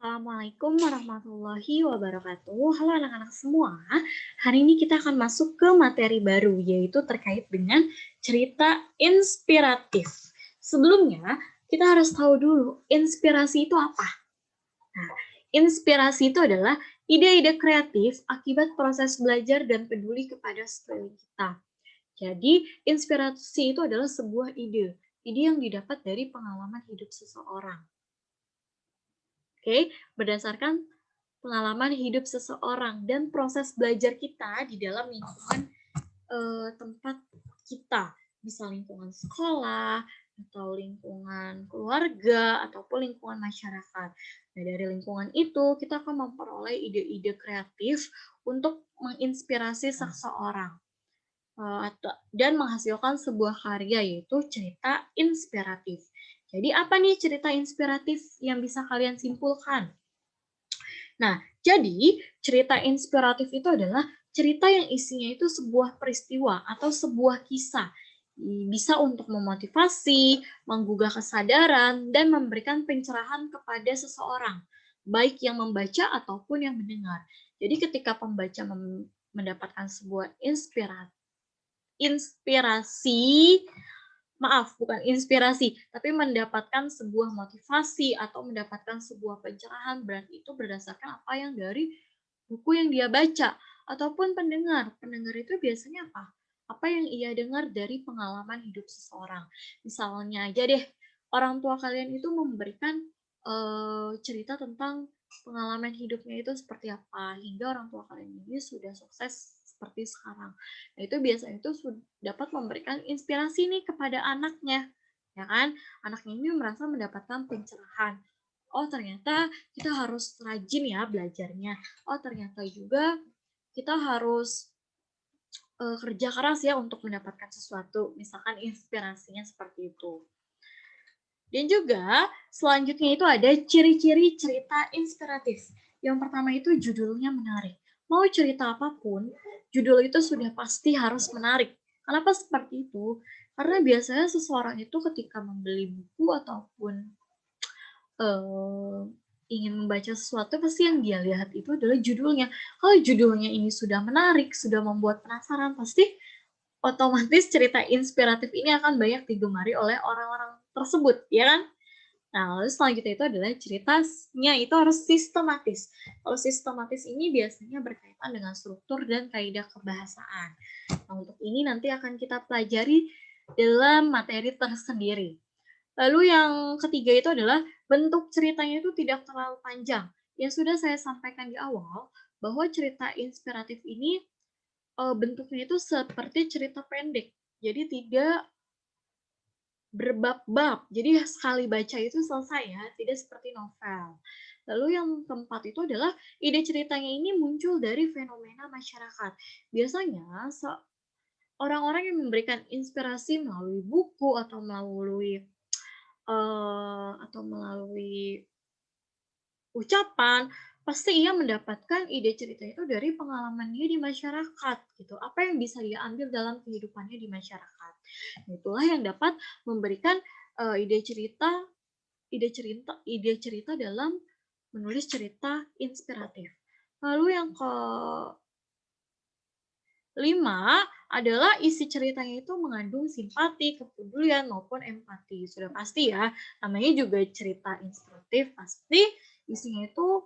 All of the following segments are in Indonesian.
Assalamualaikum warahmatullahi wabarakatuh. Halo anak-anak semua. Hari ini kita akan masuk ke materi baru, yaitu terkait dengan cerita inspiratif. Sebelumnya, kita harus tahu dulu inspirasi itu apa. Nah, inspirasi itu adalah ide-ide kreatif akibat proses belajar dan peduli kepada sekeliling kita. Jadi, inspirasi itu adalah sebuah ide yang didapat dari pengalaman hidup seseorang. Oke, berdasarkan pengalaman hidup seseorang dan proses belajar kita di dalam lingkungan tempat kita, bisa lingkungan sekolah atau lingkungan keluarga ataupun lingkungan masyarakat. Nah, dari lingkungan itu kita akan memperoleh ide-ide kreatif untuk menginspirasi seseorang dan menghasilkan sebuah karya, yaitu cerita inspiratif. Jadi apa nih cerita inspiratif yang bisa kalian simpulkan? Nah, jadi cerita inspiratif itu adalah cerita yang isinya itu sebuah peristiwa atau sebuah kisah. Bisa untuk memotivasi, menggugah kesadaran, dan memberikan pencerahan kepada seseorang, baik yang membaca ataupun yang mendengar. Jadi ketika pembaca mendapatkan sebuah inspirasi, maaf, bukan inspirasi, tapi mendapatkan sebuah motivasi atau mendapatkan sebuah pencerahan, berarti itu berdasarkan apa yang dari buku yang dia baca, ataupun pendengar. Pendengar itu biasanya apa? Apa yang ia dengar dari pengalaman hidup seseorang. Misalnya aja deh, orang tua kalian itu memberikan cerita tentang pengalaman hidupnya itu seperti apa, hingga orang tua kalian ini sudah sukses seperti sekarang. Nah, itu biasanya itu dapat memberikan inspirasi nih kepada anaknya, ya kan? Anaknya ini merasa mendapatkan pencerahan. Oh, ternyata kita harus rajin ya belajarnya. Oh, ternyata juga kita harus kerja keras ya untuk mendapatkan sesuatu. Misalkan inspirasinya seperti itu. Dan juga selanjutnya itu ada ciri-ciri cerita inspiratif. Yang pertama itu judulnya menarik. Mau cerita apapun, judul itu sudah pasti harus menarik. Kenapa seperti itu? Karena biasanya seseorang itu ketika membeli buku ataupun ingin membaca sesuatu, pasti yang dia lihat itu adalah judulnya. Kalau judulnya ini sudah menarik, sudah membuat penasaran, pasti otomatis cerita inspiratif ini akan banyak digemari oleh orang-orang tersebut, ya kan? Nah, lalu selanjutnya itu adalah ceritanya itu harus sistematis. Kalau sistematis ini biasanya berkaitan dengan struktur dan kaidah kebahasaan. Nah, untuk ini nanti akan kita pelajari dalam materi tersendiri. Lalu yang ketiga itu adalah bentuk ceritanya itu tidak terlalu panjang. Yang sudah saya sampaikan di awal, bahwa cerita inspiratif ini bentuknya itu seperti cerita pendek. Jadi tidak berbab-bab. Jadi sekali baca itu selesai ya, tidak seperti novel. Lalu yang keempat itu adalah ide ceritanya ini muncul dari fenomena masyarakat. Biasanya orang-orang yang memberikan inspirasi melalui buku atau melalui ucapan, pasti ia mendapatkan ide cerita itu dari pengalaman dia di masyarakat gitu. Apa yang bisa dia ambil dalam kehidupannya di masyarakat. Itulah yang dapat memberikan ide cerita dalam menulis cerita inspiratif. Lalu yang kelima adalah isi ceritanya itu mengandung simpati, kepedulian, maupun empati. Sudah pasti ya, namanya juga cerita inspiratif, pasti isinya itu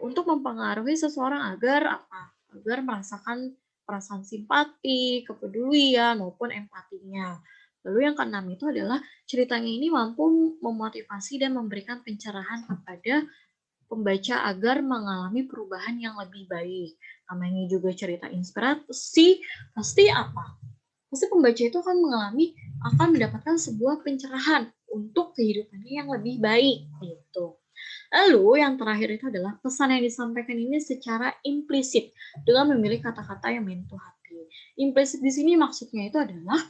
untuk mempengaruhi seseorang agar apa? Agar merasakan perasaan simpati, kepedulian, maupun empatinya. Lalu yang keenam itu adalah ceritanya ini mampu memotivasi dan memberikan pencerahan kepada pembaca agar mengalami perubahan yang lebih baik. Namanya juga cerita inspirasi, pasti apa? Pasti pembaca itu akan mendapatkan sebuah pencerahan untuk kehidupannya yang lebih baik gitu. Lalu yang terakhir itu adalah pesan yang disampaikan ini secara implisit dengan memilih kata-kata yang menyentuh hati. Implisit di sini maksudnya itu adalah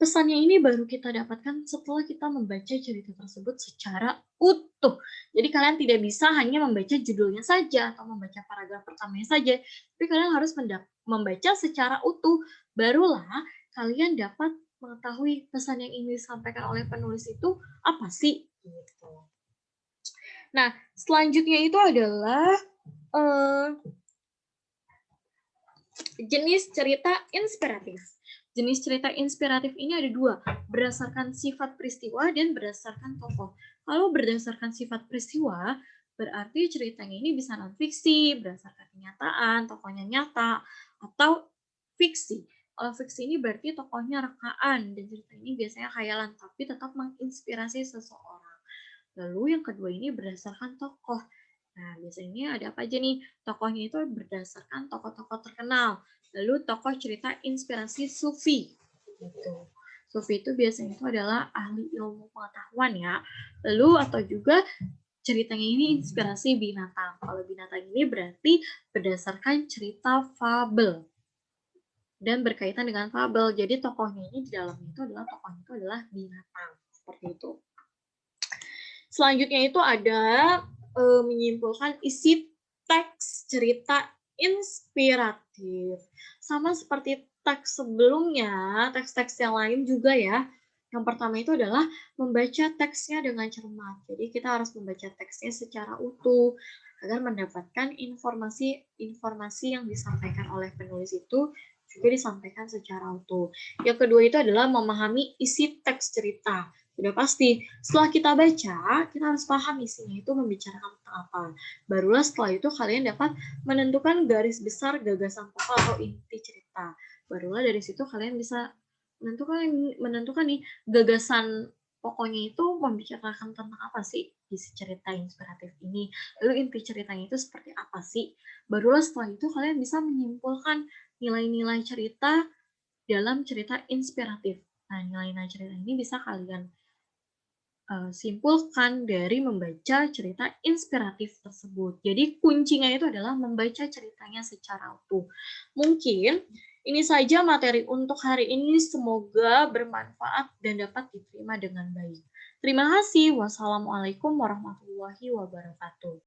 pesannya ini baru kita dapatkan setelah kita membaca cerita tersebut secara utuh. Jadi kalian tidak bisa hanya membaca judulnya saja atau membaca paragraf pertamanya saja, tapi kalian harus membaca secara utuh. Barulah kalian dapat mengetahui pesan yang ingin disampaikan oleh penulis itu apa sih gitu. Nah, selanjutnya itu adalah jenis cerita inspiratif. Jenis cerita inspiratif ini ada dua, berdasarkan sifat peristiwa dan berdasarkan tokoh. Kalau berdasarkan sifat peristiwa, berarti ceritanya ini bisa non-fiksi, berdasarkan kenyataan, tokohnya nyata, atau fiksi. Kalau fiksi ini berarti tokohnya rekaan, dan cerita ini biasanya khayalan, tapi tetap menginspirasi seseorang. Lalu yang kedua ini berdasarkan tokoh. Nah, biasanya ada apa aja nih? Tokohnya itu berdasarkan tokoh-tokoh terkenal. Lalu tokoh cerita inspirasi sufi. Gitu. Sufi itu biasanya itu adalah ahli ilmu pengetahuan ya. Lalu atau juga ceritanya ini inspirasi binatang. Kalau binatang ini berarti berdasarkan cerita fabel dan berkaitan dengan fabel. Jadi tokohnya ini di dalamnya itu adalah binatang. Seperti itu. Selanjutnya itu ada menyimpulkan isi teks cerita inspiratif. Sama seperti teks sebelumnya, teks-teks yang lain juga ya. Yang pertama itu adalah membaca teksnya dengan cermat. Jadi kita harus membaca teksnya secara utuh agar mendapatkan informasi yang disampaikan oleh penulis itu juga disampaikan secara utuh. Yang kedua itu adalah memahami isi teks cerita. Sudah pasti, setelah kita baca, kita harus paham isinya itu membicarakan tentang apa. Barulah setelah itu kalian dapat menentukan garis besar gagasan pokok atau inti cerita. Barulah dari situ kalian bisa menentukan nih gagasan pokoknya itu membicarakan tentang apa sih isi cerita inspiratif ini. Lalu inti ceritanya itu seperti apa sih. Barulah setelah itu kalian bisa menyimpulkan nilai-nilai cerita dalam cerita inspiratif. Nah, nilai-nilai cerita ini bisa kalian simpulkan dari membaca cerita inspiratif tersebut. Jadi kuncinya itu adalah membaca ceritanya secara utuh. Mungkin ini saja materi untuk hari ini. Semoga bermanfaat dan dapat diterima dengan baik. Terima kasih. Wassalamualaikum warahmatullahi wabarakatuh.